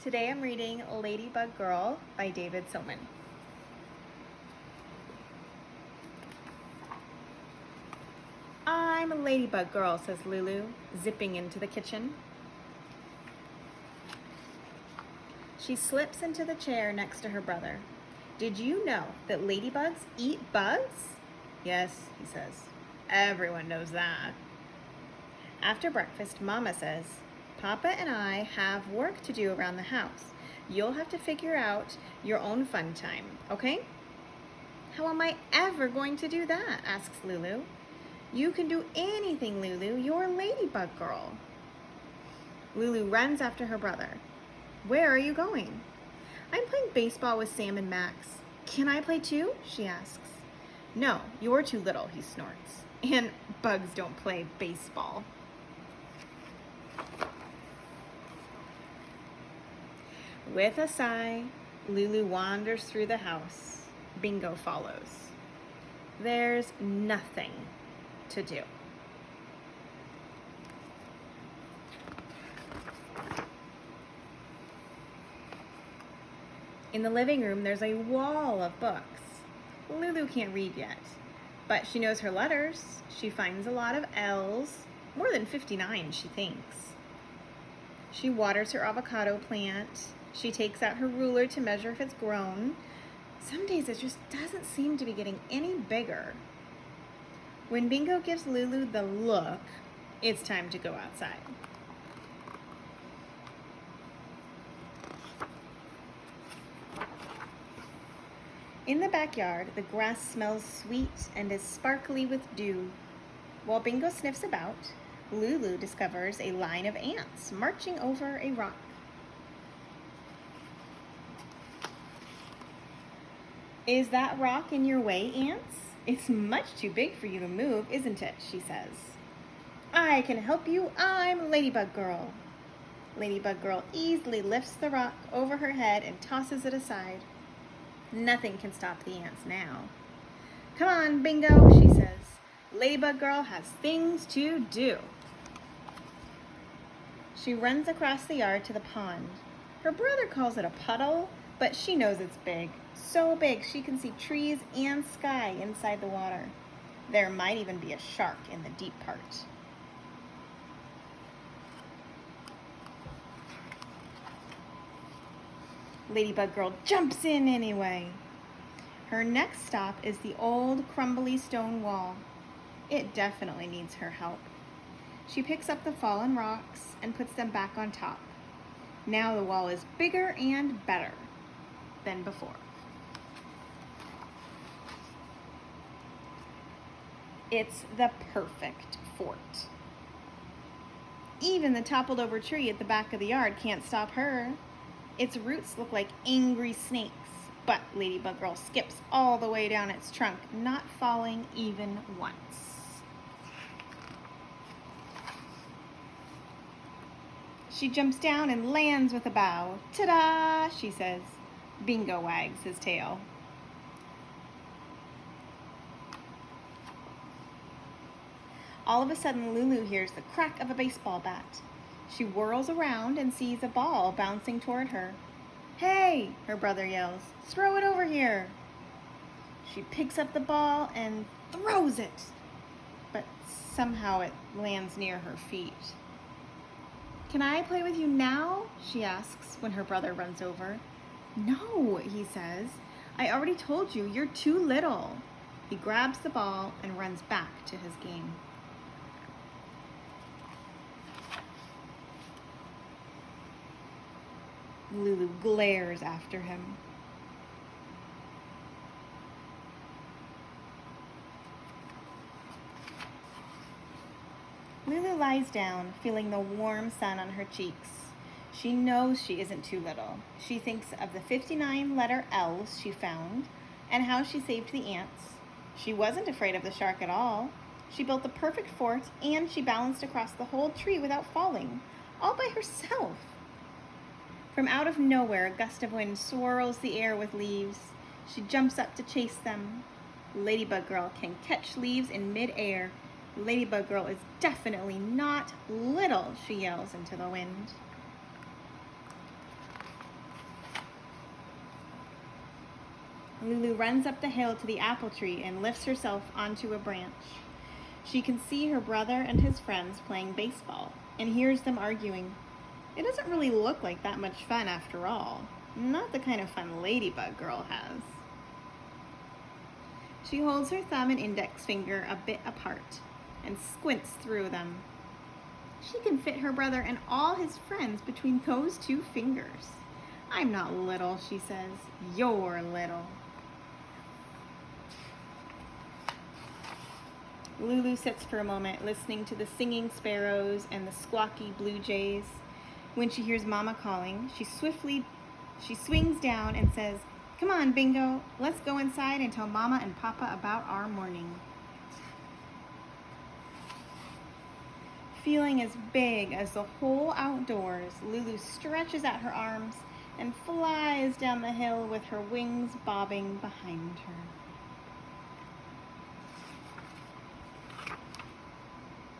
Today I'm reading Ladybug Girl by David Silman. I'm a ladybug girl, says Lulu, zipping into the kitchen. She slips into the chair next to her brother. Did you know that ladybugs eat bugs? Yes, he says. Everyone knows that. After breakfast, Mama says, Papa and I have work to do around the house. You'll have to figure out your own fun time, okay? How am I ever going to do that? Asks Lulu. You can do anything, Lulu. You're a ladybug girl. Lulu runs after her brother. Where are you going? I'm playing baseball with Sam and Max. Can I play too? She asks. No, you're too little, he snorts. And bugs don't play baseball. With a sigh, Lulu wanders through the house. Bingo follows. There's nothing to do. In the living room, there's a wall of books. Lulu can't read yet, but she knows her letters. She finds a lot of L's, more than 59, she thinks. She waters her avocado plant. She takes out her ruler to measure if it's grown. Some days it just doesn't seem to be getting any bigger. When Bingo gives Lulu the look, it's time to go outside. In the backyard, the grass smells sweet and is sparkly with dew. While Bingo sniffs about, Lulu discovers a line of ants marching over a rock. Is that rock in your way, ants? It's much too big for you to move, isn't it? She says. I can help you. I'm Ladybug Girl. Ladybug Girl easily lifts the rock over her head and tosses it aside. Nothing can stop the ants now. Come on, Bingo, she says. Ladybug Girl has things to do. She runs across the yard to the pond. Her brother calls it a puddle, but she knows it's big. So big she can see trees and sky inside the water. There might even be a shark in the deep part. Ladybug Girl jumps in anyway. Her next stop is the old crumbly stone wall. It definitely needs her help. She picks up the fallen rocks and puts them back on top. Now the wall is bigger and better than before. It's the perfect fort. Even the toppled over tree at the back of the yard can't stop her. Its roots look like angry snakes, but Ladybug Girl skips all the way down its trunk, not falling even once. She jumps down and lands with a bow. Ta-da, she says. Bingo wags his tail. All of a sudden, Lulu hears the crack of a baseball bat. She whirls around and sees a ball bouncing toward her. Hey, her brother yells, throw it over here. She picks up the ball and throws it, but somehow it lands near her feet. Can I play with you now? She asks when her brother runs over. No, he says. I already told you, you're too little. He grabs the ball and runs back to his game. Lulu glares after him. Lulu lies down, feeling the warm sun on her cheeks. She knows she isn't too little. She thinks of the 59 letter L's she found and how she saved the ants. She wasn't afraid of the shark at all. She built the perfect fort and she balanced across the whole tree without falling, all by herself. From out of nowhere, a gust of wind swirls the air with leaves. She jumps up to chase them. Ladybug Girl can catch leaves in mid-air. Ladybug Girl is definitely not little, she yells into the wind. Lulu runs up the hill to the apple tree and lifts herself onto a branch. She can see her brother and his friends playing baseball and hears them arguing. It doesn't really look like that much fun after all. Not the kind of fun Ladybug Girl has. She holds her thumb and index finger a bit apart and squints through them. She can fit her brother and all his friends between those two fingers. I'm not little, she says. You're little. Lulu sits for a moment, listening to the singing sparrows and the squawky blue jays. When she hears Mama calling, she swings down and says, "Come on, Bingo, let's go inside and tell Mama and Papa about our morning." Feeling as big as the whole outdoors, Lulu stretches out her arms and flies down the hill with her wings bobbing behind her.